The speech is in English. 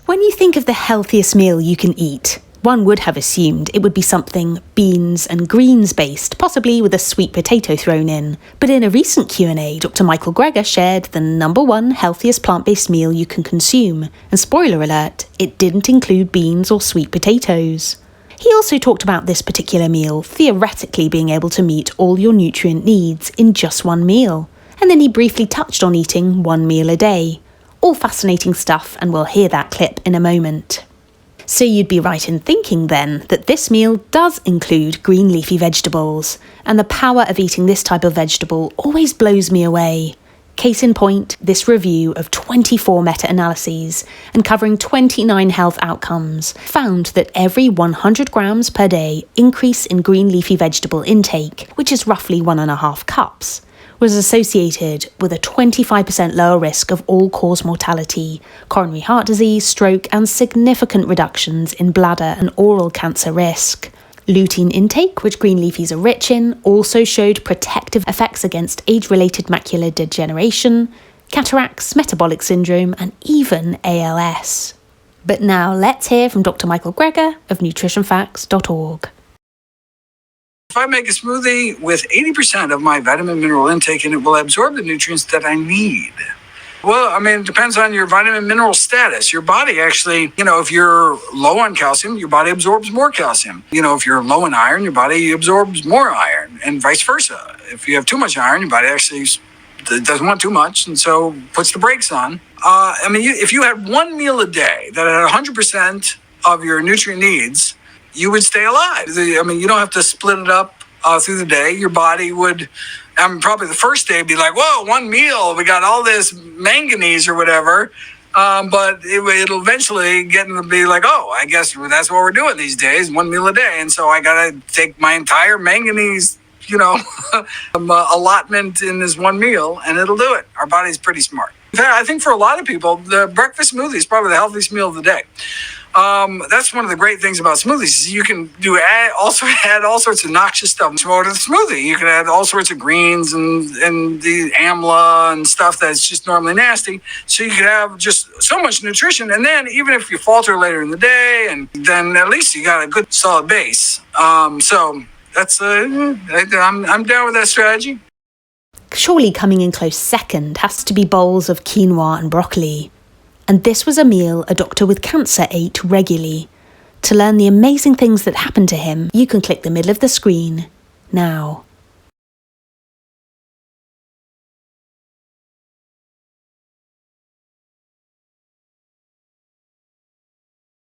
When you think of the healthiest meal you can eat, one would have assumed it would be something beans and greens based, possibly with a sweet potato thrown in. But in a recent Q&A, Dr. Michael Greger shared the #1 healthiest plant-based meal you can consume. And spoiler alert, it didn't include beans or sweet potatoes. He also talked about this particular meal theoretically being able to meet all your nutrient needs in just one meal. And then he briefly touched on eating one meal a day. All fascinating stuff, and we'll hear that clip in a moment. So you'd be right in thinking then that this meal does include green leafy vegetables, and the power of eating this type of vegetable always blows me away. Case in point, this review of 24 meta-analyses and covering 29 health outcomes found that every 100 grams per day increase in green leafy vegetable intake, which is roughly 1.5 cups, was associated with a 25% lower risk of all-cause mortality, coronary heart disease, stroke, and significant reductions in bladder and oral cancer risk. Lutein intake, which green leafies are rich in, also showed protective effects against age-related macular degeneration, cataracts, metabolic syndrome, and even ALS. But now let's hear from Dr. Michael Greger of nutritionfacts.org. If I make a smoothie with 80% of my vitamin mineral intake, and it will absorb the nutrients that I need. Well, it depends on your vitamin mineral status. Your body actually, if you're low on calcium, your body absorbs more calcium. If you're low in iron, your body absorbs more iron, and vice versa. If you have too much iron, your body actually doesn't want too much, and so puts the brakes on. If you had one meal a day that had 100% of your nutrient needs, you would stay alive. You don't have to split it up through the day. Your body would, probably the first day be like, whoa, one meal, we got all this manganese or whatever. But it'll eventually get to be like, oh, I guess that's what we're doing these days, one meal a day. And so I got to take my entire manganese, allotment in this one meal, and it'll do it. Our body's pretty smart. In fact, I think for a lot of people, the breakfast smoothie is probably the healthiest meal of the day. That's one of the great things about smoothies. You can add all sorts of noxious stuff to the smoothie. You can add all sorts of greens and the amla and stuff that's just normally nasty. So you can have just so much nutrition. And then even if you falter later in the day, and then at least you got a good solid base. So that's I'm down with that strategy. Surely coming in close second has to be bowls of quinoa and broccoli. And this was a meal a doctor with cancer ate regularly. To learn the amazing things that happened to him, you can click the middle of the screen now.